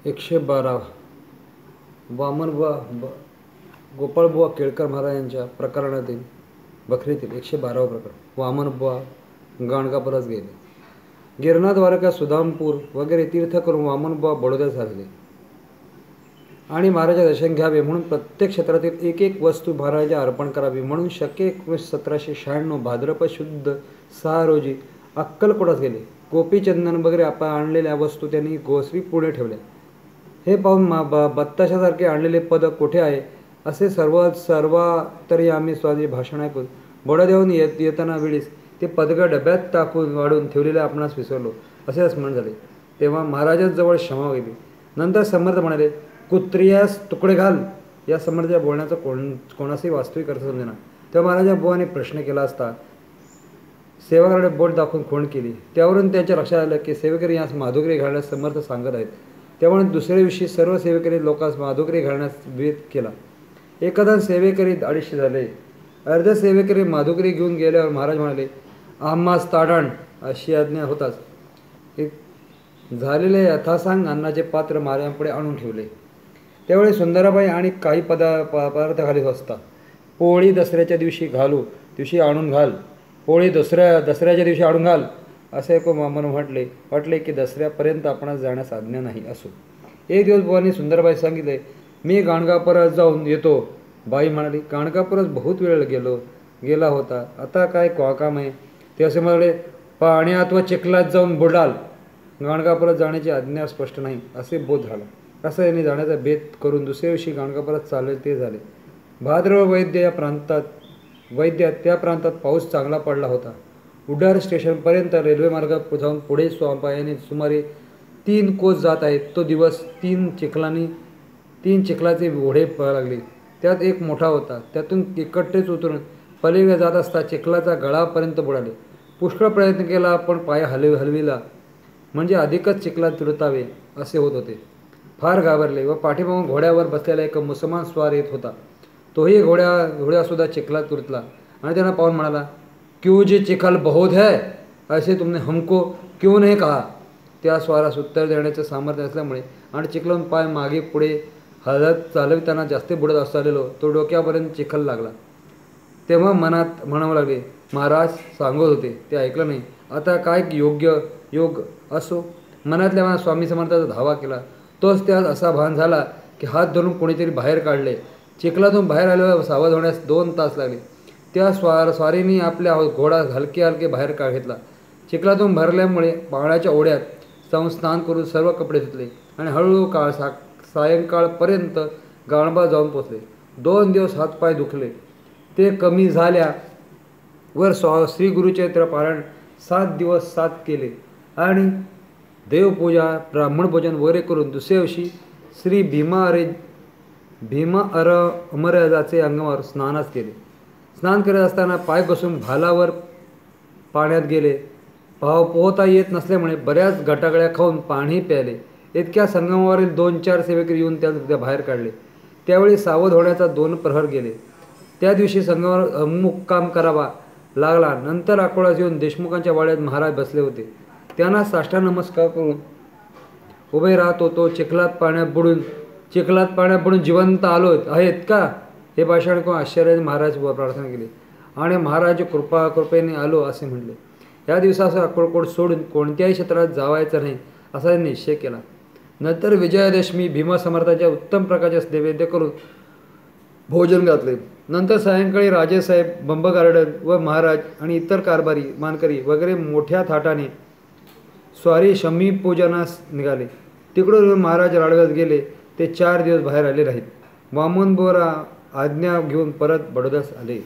112 वामनबुवा गोपाळबुवा केळकर महाराजांच्या प्रकरणातील बखरीतील 112 प्रकरण. वामनबुवा गाणगापूरस गेले. गिरणा, द्वारका, सुदामपूर वगैरे तीर्थ करून वामनबुवा बडोद्यास आले आणि महाराजा दर्शन घ्यावे म्हणून प्रत्येक क्षेत्रातील एक एक वस्तू महाराजा अर्पण करावी म्हणून शके 1796 भाद्रपद शुद्ध 6 रोजी अक्कलकोटास गेले. गोपीचंदन वगैरे आपण आणलेल्या वस्तू त्यांनी गोसरी पुढे ठेवल्या. हे पाहून बत्ताशासारखे आणलेले पद कोठे आहे असे सर्वांतर्यामी स्वामी भाषण ऐकून बडोद्याहून येताना वेळीस ते पदक डब्यात टाकून वाढून ठेवलेले आपणास विसरलो असे स्मरण झाले. तेव्हा महाराजांजवळ क्षमा गेली. नंतर समर्थ म्हणाले, कुत्रियास तुकडे घाल. या समर्थाच्या बोलण्याचा कोणासही वास्तविक अर्थ समजेना. तेव्हा महाराजा बुवाने प्रश्न केला असता सेवकाकडे बोट दाखवून खूण केली. त्यावरून त्यांच्या लक्षात आलं की सेवेकरी यास माधुकरी घालण्यास समर्थ सांगत आहेत. त्यामुळे दुसऱ्या दिवशी सर्व सेवेकरी लोकांस माधुकरी घालण्यास वेध केला. एखादा सेवेकरी 250 झाले. अर्ध सेवेकरी माधुकरी घेऊन गेल्यावर महाराज म्हणाले, आम्हास ताडाण अशी आज्ञा होताच. झालेले यथासांग अन्नाचे पात्र महाराजांपुढे आणून ठेवले. त्यावेळी सुंदराबाई आणि काही पदार्थ घालीत असता. पोळी दसऱ्याच्या दिवशी आणून घाल. पोळी दसऱ्याच्या दिवशी आणून घाल असे मला वाटले की दसऱ्यापर्यंत आपणास जाण्यास आज्ञा नाही. असो. एक दिवस बुवांनी सुंदरबाई सांगितले, मी गाणगापुरात जाऊन येतो. बाई म्हणाली, गाणगापुरात बहुत वेळ गेला होता, आता काय काम आहे. ते असे म्हणाले, पाण्यात व चिखलात जाऊन बुडाल. गाणगापुरात जाण्याची आज्ञा स्पष्ट नाही असे बोध झाला. असं यांनी जाण्याचा बेत करून दुसऱ्या दिवशी गाणगापुरात चालले ते झाले. भाद्रव वैद्य त्या प्रांतात पाऊस चांगला पडला होता. उड्डार स्टेशनपर्यंत रेल्वे मार्गात जाऊन पुढे पायाने सुमारे 3 कोस जात आहेत. तो दिवस 3 चिखलाचे ओढे लागले. त्यात एक मोठा होता. त्यातून एकट्टेच उतरून पलीकडे जात असता चिखलाचा गळापर्यंत बुडाले. पुष्कळ प्रयत्न केला पण पाय हलविला म्हणजे अधिकच चिखलात तुरतावे असे होत होते. फार घाबरले व पाठीमागून घोड्यावर बसलेला एक मुसलमान स्वार येत होता. तोही घोड्यासुद्धा चिखलात तुरतला आणि त्यांना पाहून म्हणाला, क्यों जे चिखल बहुत है ऐसे तुमने हमको क्यों नहीं कहा. त्या स्वारास उत्तर देण्याचं सामर्थ्य असल्यामुळे आणि चिखलातून पाय मागे पुढे हलत चालविताना जास्त बुडत असलेलो तो डोक्यापर्यंत चिखल लागला. तेव्हा मनात म्हणावं लागले, महाराज सांगत होते ते ऐकलं नाही, आता काय योग असो. मनातल्या मनात स्वामी समर्थाचा धावा केला. तोच त्यात असा भान झाला की हात धरून कोणीतरी बाहेर काढले. चिखलातून बाहेर आल्यावर सावध होण्यास 2 तास लागले. त्या स्वारीने आपल्या घोडा हलके बाहेर घेतला. चिखलातून भरल्यामुळे पाण्याच्या ओढ्यात जाऊन स्नान करून सर्व कपडे धुतले आणि हळूहळू सायंकाळपर्यंत गाणबा जाऊन पोचले. 2 दिवस हातपाय दुखले. ते कमी झाल्यावर श्री गुरुचरित्र पारायण 7 दिवस 7 केले आणि देवपूजा ब्राह्मण भोजन वगैरे करून दुसऱ्या दिवशी श्री भीमा अमरजाचे अंगावर स्नानास केले. स्नान करत असताना पाय घसरून भालावर पाण्यात गेले. पोहता येत नसल्यामुळे बऱ्याच गटागळ्या खाऊन पाणी प्यायले. इतक्या संगमावरील 2-4 सेवेकरी येऊन त्या बाहेर काढले. त्यावेळी सावध होण्याचा 2 प्रहर गेले. त्या दिवशी संगमावर मुक्काम करावा लागला. नंतर अकोळ्यास येऊन देशमुखांच्या वाड्यात महाराज बसले होते. त्यांना साष्टांग नमस्कार करून उभे राहत होतो. चिखलात पाण्यात बुडून जिवंत आलो आहेत का हे भाषण करून आश्चर्याने महाराज प्रार्थना केली आणि महाराज कृपेने आलो असे म्हटले. या दिवसाचा अक्कलकोट सोडून कोणत्याही क्षेत्रात जावायचं नाही असा निश्चय केला. नंतर विजयादशमी भीमसमर्थाच्या उत्तम प्रकारचे नैवेद्य करून भोजन घातले. नंतर सायंकाळी राजेसाहेब, बंबगार्डन व महाराज आणि इतर कारभारी मानकरी वगैरे मोठ्या थाटाने स्वारी शमी पूजनास निघाले. तिकडून महाराज राडव्यात गेले. ते 4 दिवस बाहेर आले नाहीत. वामनबुवा आज्ञा घेऊन परत बडोद्यास आले.